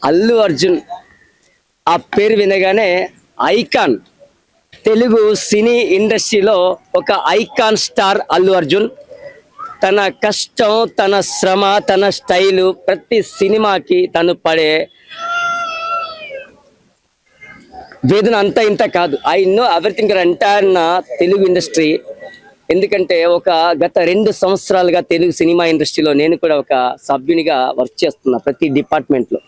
అల్లు అర్జున్ ఆ పేరు వినగానే ఐకాన్, తెలుగు సినీ ఇండస్ట్రీలో ఒక ఐకాన్ స్టార్ అల్లు అర్జున్. తన కష్టం, తన శ్రమ, తన స్టైలు, ప్రతి సినిమాకి తను పడే వేదన అంతా ఇంత కాదు. ఐ నో ఎవ్రీథింగ్ ఎంటైర్ నా తెలుగు ఇండస్ట్రీ. ఎందుకంటే గత 2 సంవత్సరాలుగా తెలుగు సినిమా ఇండస్ట్రీలో నేను కూడా ఒక సభ్యునిగా వర్క్ చేస్తున్నా. ప్రతి డిపార్ట్మెంట్లో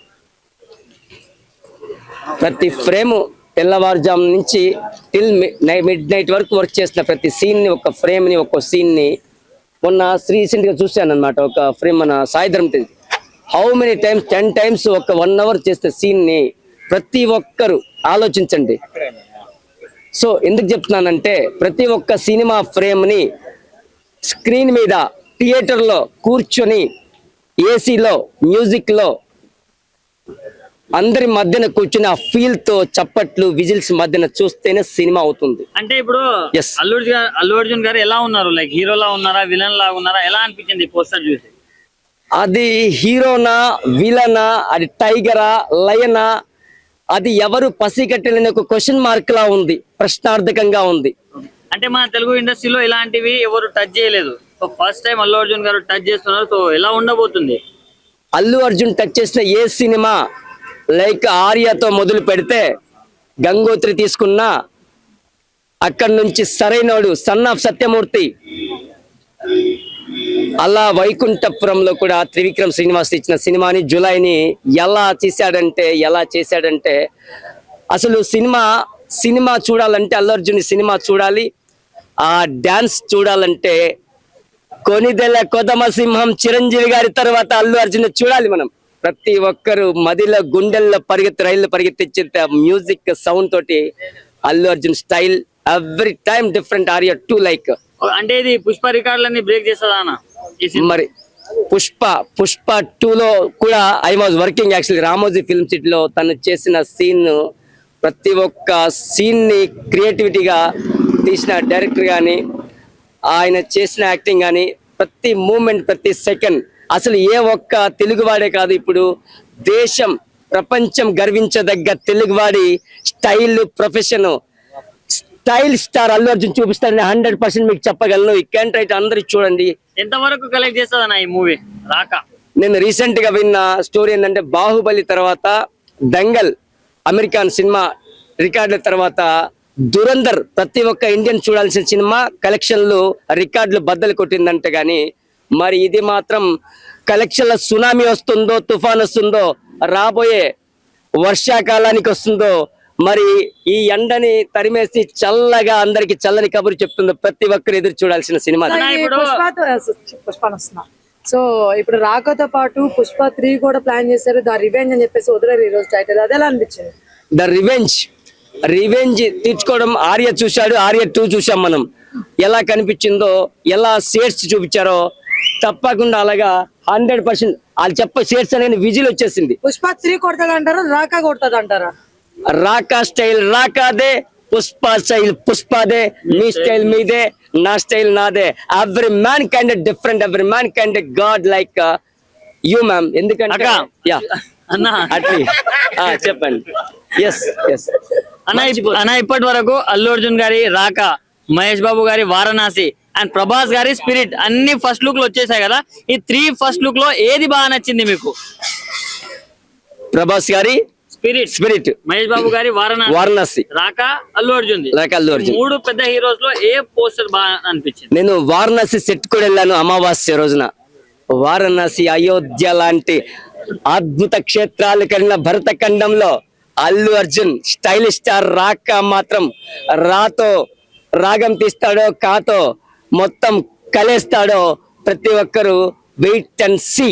ప్రతి ఫ్రేము తెల్లవారుజాము నుంచి టిల్ మిడ్ నైట్ వరకు వర్క్ చేస్తున్న ప్రతి సీన్ని, ఒక ఫ్రేమ్ని, ఒక్కో సీన్ని. మొన్న రీసెంట్గా చూశాను అనమాట ఒక ఫ్రేమ్, మన Sai Dharam Tej. How many times, 10 times ఒక 1 hour చేస్తే సీన్ని. ప్రతి ఒక్కరు ఆలోచించండి. సో ఎందుకు చెప్తున్నానంటే, ప్రతి ఒక్క సినిమా ఫ్రేమ్ని స్క్రీన్ మీద థియేటర్లో కూర్చొని ఏసీలో మ్యూజిక్లో అందరి మధ్యన కూర్చుని ఆ ఫీల్ తో చప్పట్లు విజిల్స్ మధ్యన చూస్తేనే సినిమా అవుతుంది. అంటే ఇప్పుడు అల్లు అర్జున్ గారు ఎలా ఉన్నారు? లైక్ హీరోలా ఉన్నారా, విలన్ లాగా ఉన్నారా? ఎలా అనిపించింది పోస్టర్ చూసి? అది హీరోనా, విలనా, అది టైగరా, లయనా, అది ఎవరు పసిగట్టలేని ఒక క్వశ్చన్ మార్క్ లా ఉంది, ప్రశ్నార్థకంగా ఉంది. అంటే మన తెలుగు ఇండస్ట్రీలో ఇలాంటివి ఎవరు టచ్ చేయలేదు. So first time Allu Arjun గారు టచ్ చేస్తున్నారు. సో ఎలా ఉండబోతుంది? అల్లు అర్జున్ టచ్ చేసిన ఏ సినిమా, లైక్ ఆర్యతో మొదలు పెడితే గంగోత్రి తీసుకున్నా, అక్కడి నుంచి సరైనోడు, సన్ ఆఫ్ సత్యమూర్తి, అలా వైకుంఠపురంలో కూడా త్రివిక్రమ్ శ్రీనివాస్ ఇచ్చిన సినిమాని, జులైని ఎలా చేశాడంటే అసలు సినిమా చూడాలంటే అల్లు అర్జున్ సినిమా చూడాలి. ఆ డాన్స్ చూడాలంటే కొనిదెల కొదమ సింహం చిరంజీవి గారి తర్వాత అల్లు అర్జున్ చూడాలి మనం. ప్రతి ఒక్కరు మదిలో, గుండెల్లో రైళ్ళు పరిగెత్తించే మ్యూజిక్ సౌండ్ తోటి Allu Arjun style every time different. Arya 2 like. అంటే ఇది పుష్ప రికార్డులన్నీ బ్రేక్ చేస్తుందా అన్న? మరి పుష్ప 2లో కూడా I was working actually Ramoji film సిటీలో. తను చేసిన సీన్, ప్రతి ఒక్క సీన్ ని క్రియేటివిటీగా తీసిన డైరెక్టర్ కానీ, ఆయన చేసిన యాక్టింగ్ కానీ, ప్రతి మూమెంట్, ప్రతి సెకండ్, అసలు ఏ ఒక్క తెలుగువాడే కాదు, ఇప్పుడు దేశం, ప్రపంచం గర్వించదగ్గ తెలుగువాడి style, profession, style star Allu Arjun చూపిస్తాడని 100% మీకు చెప్పగలను. ఈ క్యాంట్ రైట్ అందరు చూడండి. ఎంతవరకు కలెక్ట్ చేస్తుందన్న ఈ మూవీ రాక? నేను రీసెంట్ గా విన్న స్టోరీ ఏంటంటే, బాహుబలి తర్వాత దంగల్ అమెరికన్ సినిమా రికార్డుల తర్వాత దురంధర్ ప్రతి ఒక్క ఇండియన్ చూడాల్సిన సినిమా కలెక్షన్లు రికార్డులు బద్దలు కొట్టిందంటే గాని, మరి ఇది మాత్రం కలెక్షన్ల సునామీ వస్తుందో, తుఫాన్ వస్తుందో, రాబోయే వర్షాకాలానికి వస్తుందో, మరి ఈ ఎండని తరిమేసి చల్లగా అందరికి చల్లని కబురు చెప్తుందో, ప్రతి ఒక్కరు ఎదురు చూడాల్సిన సినిమా. సో ఇప్పుడు రాకతో పాటు పుష్ప 3 కూడా ప్లాన్ చేశారు, ద రివెంజ్ అని చెప్పేసి వదిలేరు ఈ రోజు టైటిల్. అది ఎలా అనిపించింది? ద రివెంజ్ తీర్చుకోవడం ఆర్య చూశాడు, ఆర్య 2 చూసాం మనం. ఎలా కనిపించిందో, ఎలా షేడ్స్ చూపించారో తప్పకుండా అలాగా 100% వాళ్ళు షేడ్స్ అనేది విజిల్ వచ్చేసింది. పుష్ప 3 కొడతాడు అంటారా, రాకా కొడతాడు అంటారా? రాకా స్టైల్ రాకాదే, పుష్ప స్టైల్ పుష్పదే, మీ స్టైల్ మీదే, నా స్టైల్ నాదే. Every man kind different, every man kind God like you ma'am. ఎందుకంటే చెప్పండి. అన్న ఇప్పటి వరకు అల్లు అర్జున్ గారి రాక, మహేష్ బాబు గారి వారణాసి అండ్ ప్రభాస్ గారి స్పిరిట్ అన్ని ఫస్ట్ లుక్ లో వచ్చేసాయి కదా. ఈ 3 ఫస్ట్ లుక్ లో ఏది బాగా నచ్చింది మీకు? ప్రభాస్ గారి స్పిరిట్, మహేష్ బాబు గారి వారణాసి, రాక అల్లు అర్జున్. 3 పెద్ద హీరోస్ లో ఏ పోస్టర్ బాగా అనిపించింది? నేను వారణాసి సెట్ కూడా వెళ్ళాను అమావాస్య రోజున. వారణాసి, అయోధ్య లాంటి అద్భుత క్షేత్రాలు కలిగిన భరత ఖండంలో అల్లు అర్జున్ స్టైలిష్ స్టార్ రాక మాత్రం రాతో రాగం తీస్తాడో, కాతో మొత్తం కలేస్తాడో, ప్రతి ఒక్కరు వెయిట్ అండ్ సీ.